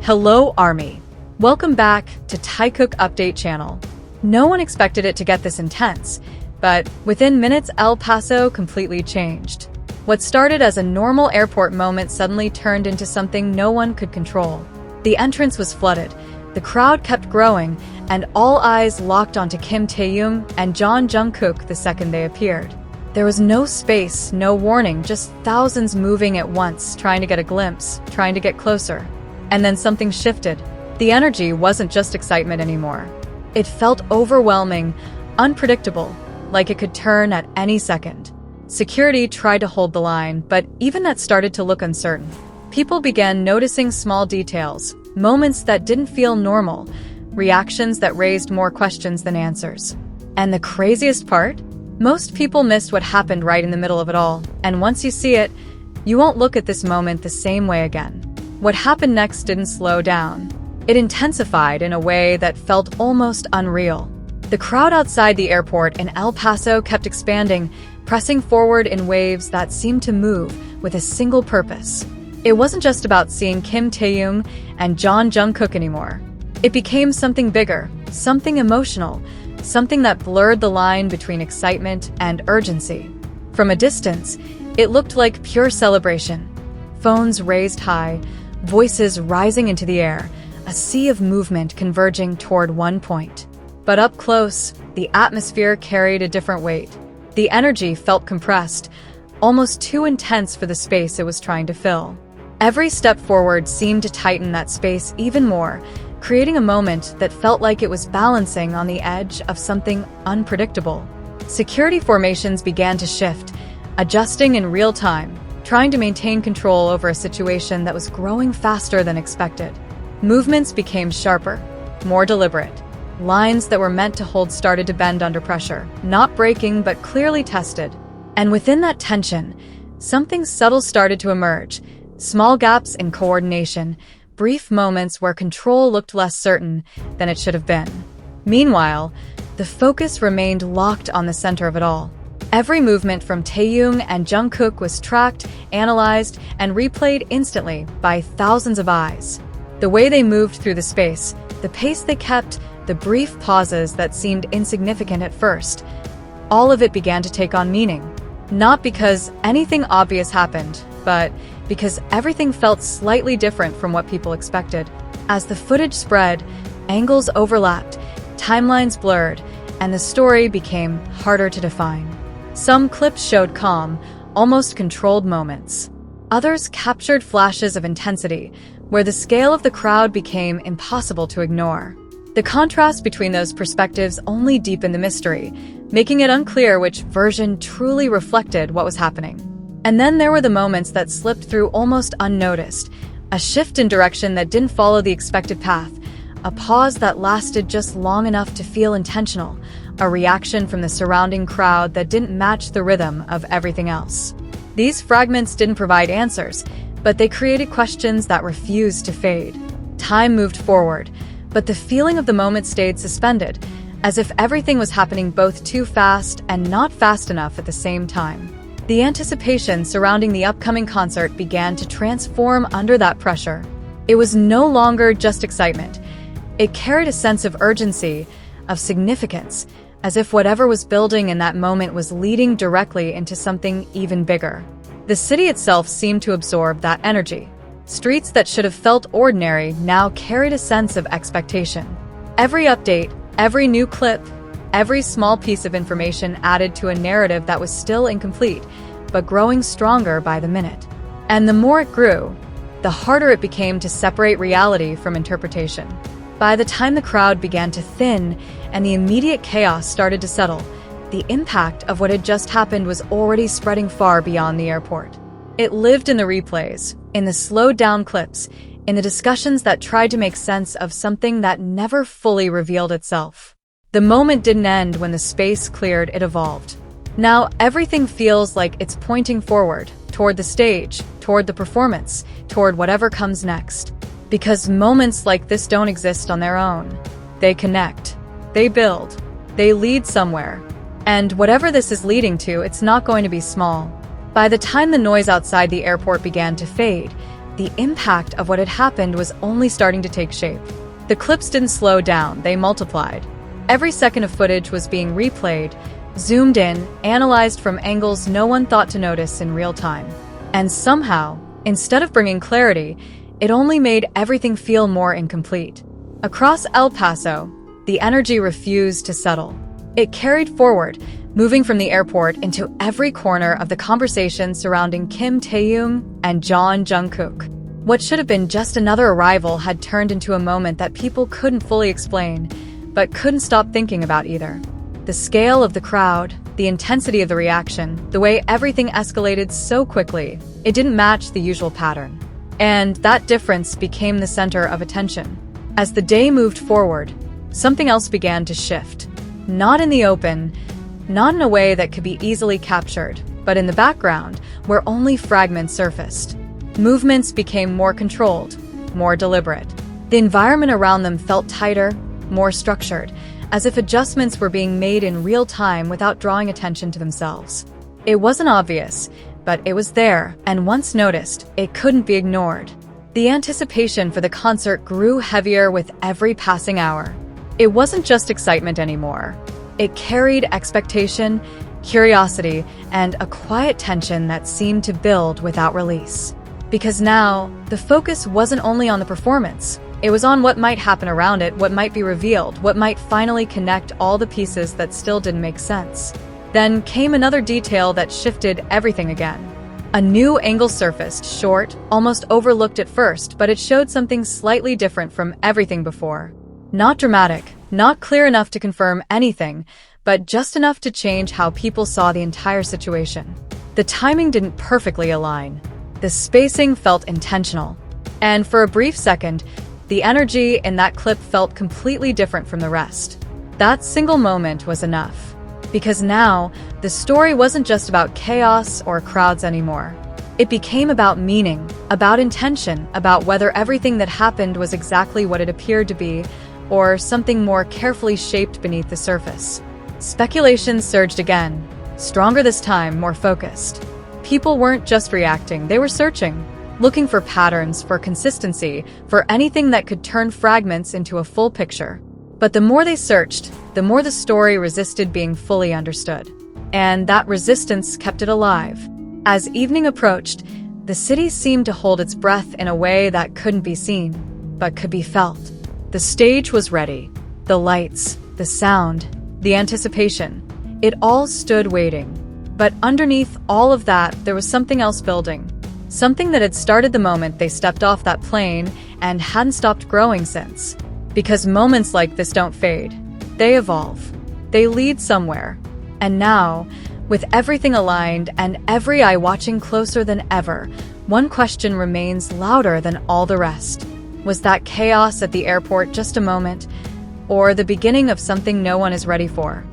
Hello, Army. Welcome back to Taekook Update Channel. No one expected it to get this intense, but within minutes El Paso completely changed. What started as a normal airport moment suddenly turned into something no one could control. The entrance was flooded, the crowd kept growing, and all eyes locked onto Kim Taehyung and Jeon Jungkook the second they appeared. There was no space, no warning, just thousands moving at once, trying to get a glimpse, trying to get closer. And then something shifted. The energy wasn't just excitement anymore. It felt overwhelming, unpredictable, like it could turn at any second. Security tried to hold the line, but even that started to look uncertain. People began noticing small details, moments that didn't feel normal, reactions that raised more questions than answers. And the craziest part? Most people missed what happened right in the middle of it all, and once you see it, you won't look at this moment the same way again. What happened next didn't slow down. It intensified in a way that felt almost unreal. The crowd outside the airport in El Paso kept expanding, pressing forward in waves that seemed to move with a single purpose. It wasn't just about seeing Kim Taehyung and Jeon Jungkook anymore. It became something bigger, something emotional, something that blurred the line between excitement and urgency. From a distance, it looked like pure celebration. Phones raised high, voices rising into the air, a sea of movement converging toward one point. But up close, the atmosphere carried a different weight. The energy felt compressed, almost too intense for the space it was trying to fill. Every step forward seemed to tighten that space even more, creating a moment that felt like it was balancing on the edge of something unpredictable. Security formations began to shift, adjusting in real time, trying to maintain control over a situation that was growing faster than expected. Movements became sharper, more deliberate. Lines that were meant to hold started to bend under pressure, not breaking but clearly tested. And within that tension, something subtle started to emerge. Small gaps in coordination, brief moments where control looked less certain than it should have been. Meanwhile, the focus remained locked on the center of it all. Every movement from Taehyung and Jungkook was tracked, analyzed, and replayed instantly by thousands of eyes. The way they moved through the space, the pace they kept, the brief pauses that seemed insignificant at first, all of it began to take on meaning. Not because anything obvious happened, but because everything felt slightly different from what people expected. As the footage spread, angles overlapped, timelines blurred, and the story became harder to define. Some clips showed calm, almost controlled moments. Others captured flashes of intensity, where the scale of the crowd became impossible to ignore. The contrast between those perspectives only deepened the mystery, making it unclear which version truly reflected what was happening. And then there were the moments that slipped through almost unnoticed, a shift in direction that didn't follow the expected path, a pause that lasted just long enough to feel intentional, a reaction from the surrounding crowd that didn't match the rhythm of everything else. These fragments didn't provide answers, but they created questions that refused to fade. Time moved forward, but the feeling of the moment stayed suspended, as if everything was happening both too fast and not fast enough at the same time. The anticipation surrounding the upcoming concert began to transform under that pressure. It was no longer just excitement. It carried a sense of urgency, of significance, as if whatever was building in that moment was leading directly into something even bigger. The city itself seemed to absorb that energy. Streets that should have felt ordinary now carried a sense of expectation. Every update, every new clip, every small piece of information added to a narrative that was still incomplete, but growing stronger by the minute. And the more it grew, the harder it became to separate reality from interpretation. By the time the crowd began to thin and the immediate chaos started to settle, the impact of what had just happened was already spreading far beyond the airport. It lived in the replays, in the slowed-down clips, in the discussions that tried to make sense of something that never fully revealed itself. The moment didn't end when the space cleared, it evolved. Now everything feels like it's pointing forward, toward the stage, toward the performance, toward whatever comes next. Because moments like this don't exist on their own. They connect. They build. They lead somewhere. And whatever this is leading to, it's not going to be small. By the time the noise outside the airport began to fade, the impact of what had happened was only starting to take shape. The clips didn't slow down, they multiplied. Every second of footage was being replayed, zoomed in, analyzed from angles no one thought to notice in real time. And somehow, instead of bringing clarity, it only made everything feel more incomplete. Across El Paso, the energy refused to settle. It carried forward, moving from the airport into every corner of the conversation surrounding Kim Taehyung and Jeon Jungkook. What should have been just another arrival had turned into a moment that people couldn't fully explain, but couldn't stop thinking about either. The scale of the crowd, the intensity of the reaction, the way everything escalated so quickly, it didn't match the usual pattern. And that difference became the center of attention. As the day moved forward, something else began to shift. Not in the open, not in a way that could be easily captured, but in the background, where only fragments surfaced. Movements became more controlled, more deliberate. The environment around them felt tighter, more structured, as if adjustments were being made in real time without drawing attention to themselves. It wasn't obvious, but it was there, and once noticed, it couldn't be ignored. The anticipation for the concert grew heavier with every passing hour. It wasn't just excitement anymore. It carried expectation, curiosity, and a quiet tension that seemed to build without release. Because now, the focus wasn't only on the performance. It was on what might happen around it, what might be revealed, what might finally connect all the pieces that still didn't make sense. Then came another detail that shifted everything again. A new angle surfaced, short, almost overlooked at first, but it showed something slightly different from everything before. Not dramatic, not clear enough to confirm anything, but just enough to change how people saw the entire situation. The timing didn't perfectly align. The spacing felt intentional. And for a brief second, the energy in that clip felt completely different from the rest. That single moment was enough. Because now, the story wasn't just about chaos or crowds anymore. It became about meaning, about intention, about whether everything that happened was exactly what it appeared to be, or something more carefully shaped beneath the surface. Speculation surged again, stronger this time, more focused. People weren't just reacting, they were searching, looking for patterns, for consistency, for anything that could turn fragments into a full picture. But the more they searched, the more the story resisted being fully understood. And that resistance kept it alive. As evening approached, the city seemed to hold its breath in a way that couldn't be seen, but could be felt. The stage was ready. The lights, the sound, the anticipation. It all stood waiting. But underneath all of that, there was something else building. Something that had started the moment they stepped off that plane and hadn't stopped growing since. Because moments like this don't fade. They evolve. They lead somewhere. And now, with everything aligned and every eye watching closer than ever, one question remains louder than all the rest. Was that chaos at the airport just a moment, or the beginning of something no one is ready for?